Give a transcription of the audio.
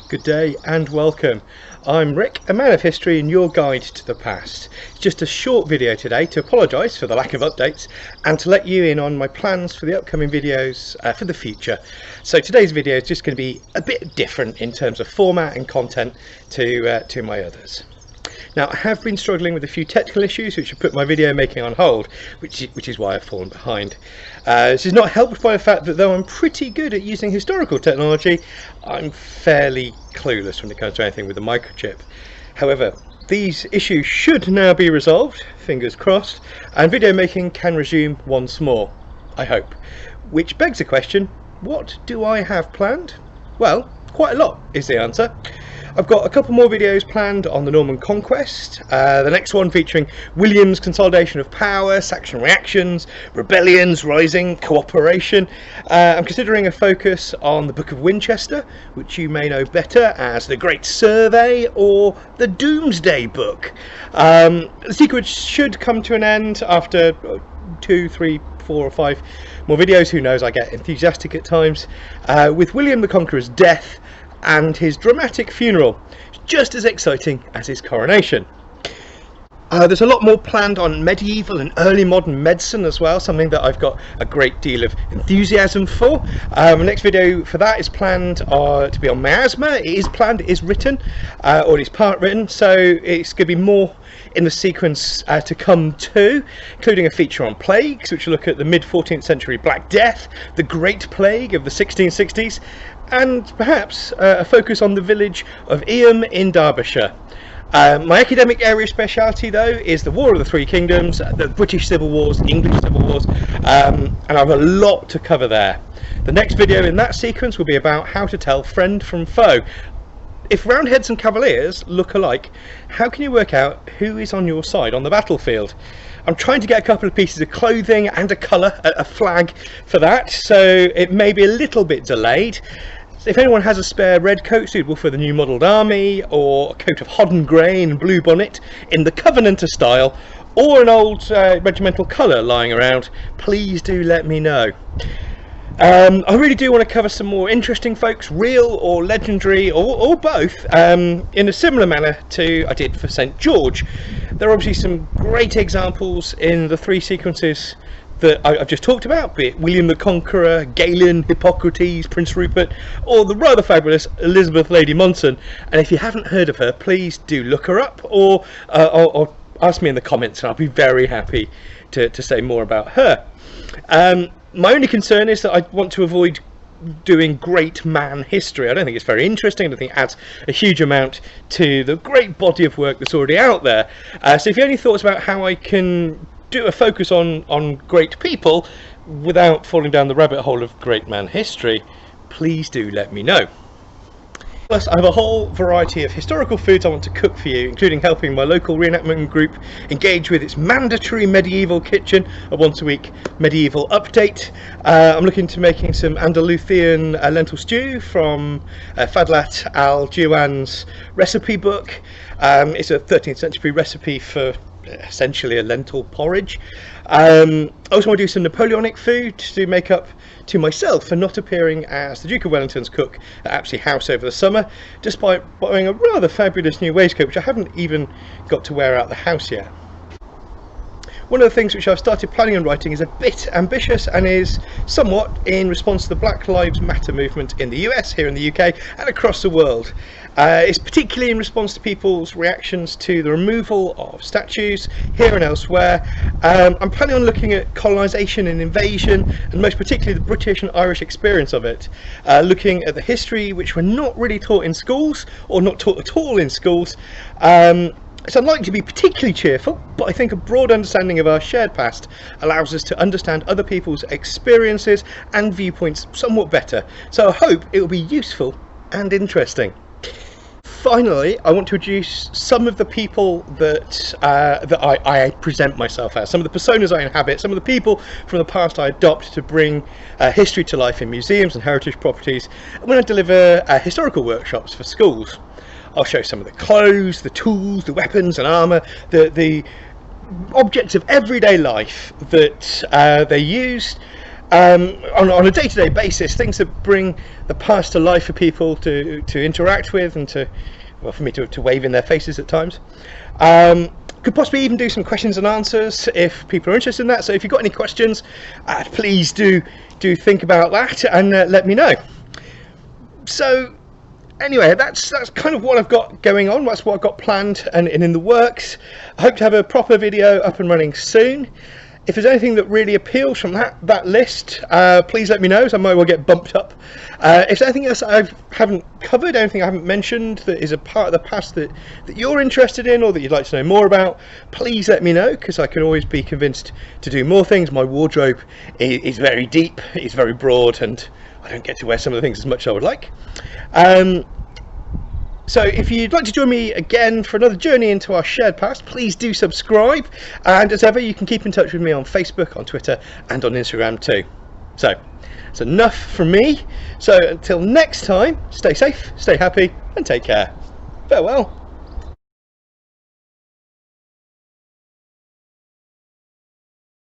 Good day and welcome. I'm Rick, a man of history and your guide to the past. It's just a short video today to apologise for the lack of updates and to let you in on my plans for the upcoming videos for the future. So today's video is just going to be a bit different in terms of format and content to my others. Now, I have been struggling with a few technical issues which have put my video making on hold, which is why I've fallen behind. This is not helped by the fact that though I'm pretty good at using historical technology, I'm fairly clueless when it comes to anything with the microchip. However, these issues should now be resolved, fingers crossed, and video making can resume once more, I hope. Which begs the question, what do I have planned? Well, quite a lot is the answer. I've got a couple more videos planned on the Norman Conquest, the next one featuring William's consolidation of power, Saxon reactions, rebellions, rising, cooperation. I'm considering a focus on the Book of Winchester, which you may know better as the Great Survey or the Doomsday Book. The sequence should come to an end after 2, 3, 4 or 5 more videos, who knows, I get enthusiastic at times, with William the Conqueror's death and his dramatic funeral, just as exciting as his coronation. There's a lot more planned on medieval and early modern medicine as well, something that I've got a great deal of enthusiasm for. The next video for that is planned to be on miasma. It is planned, it is written, or it is part written, so it's going to be more in the sequence to come too, including a feature on plagues, which will look at the mid-14th century Black Death, the Great Plague of the 1660s, and perhaps a focus on the village of Eyam in Derbyshire. My academic area speciality though is the War of the Three Kingdoms, the British Civil Wars, the English Civil Wars, and I have a lot to cover there. The next video in that sequence will be about how to tell friend from foe. If Roundheads and Cavaliers look alike, how can you work out who is on your side on the battlefield? I'm trying to get a couple of pieces of clothing and a colour, a flag for that, so it may be a little bit delayed. If anyone has a spare red coat suitable for the new modelled army, or a coat of hodden grey and blue bonnet in the Covenanter style, or an old regimental colour lying around, please do let me know. I really do want to cover some more interesting folks, real or legendary, or both, in a similar manner to I did for St George. There are obviously some great examples in the three sequences that I've just talked about, be it William the Conqueror, Galen, Hippocrates, Prince Rupert, or the rather fabulous Elizabeth Lady Monson. And if you haven't heard of her, please do look her up, or ask me in the comments, and I'll be very happy to say more about her. My only concern is that I want to avoid doing great man history. I don't think it's very interesting. I don't think it adds a huge amount to the great body of work that's already out there. So if you have any thoughts about how I can do a focus on great people without falling down the rabbit hole of great man history, please do let me know. Plus, I have a whole variety of historical foods I want to cook for you, including helping my local reenactment group engage with its mandatory medieval kitchen, a once a week medieval update. I'm looking to making some Andalusian lentil stew from Fadlat al-Jiwan's recipe book. It's a 13th century recipe for essentially a lentil porridge. I also want to do some Napoleonic food to make up to myself for not appearing as the Duke of Wellington's cook at Apsley House over the summer, despite buying a rather fabulous new waistcoat which I haven't even got to wear out the house yet. One of the things which I've started planning on writing is a bit ambitious and is somewhat in response to the Black Lives Matter movement in the US, here in the UK and across the world. It's particularly in response to people's reactions to the removal of statues here and elsewhere. I'm planning on looking at colonisation and invasion, and most particularly the British and Irish experience of it, looking at the history which we're not really taught in schools, or not taught at all in schools. It's unlikely to be particularly cheerful, but I think a broad understanding of our shared past allows us to understand other people's experiences and viewpoints somewhat better, so I hope it will be useful and interesting. Finally, I want to introduce some of the people that I present myself as, some of the personas I inhabit, some of the people from the past I adopt to bring history to life in museums and heritage properties when I deliver historical workshops for schools. I'll show some of the clothes, the tools, the weapons and armour, the objects of everyday life that they used, on a day-to-day basis, things that bring the past to life for people to interact with and to, well, for me to wave in their faces at times. Could possibly even do some questions and answers if people are interested in that. So if you've got any questions, please do think about that and let me know. So anyway, that's kind of what I've got going on. That's what I've got planned and in the works. I hope to have a proper video up and running soon. If there's anything that really appeals from that list, please let me know, so I might well get bumped up. If there's anything else I haven't covered, anything I haven't mentioned that is a part of the past that you're interested in or that you'd like to know more about, please let me know, because I can always be convinced to do more things. My wardrobe is very deep, it's very broad, and I don't get to wear some of the things as much as I would like. So if you'd like to join me again for another journey into our shared past, please do subscribe, and as ever you can keep in touch with me on Facebook, on Twitter and on Instagram too. So that's enough from me. So until next time, stay safe, stay happy and take care. Farewell.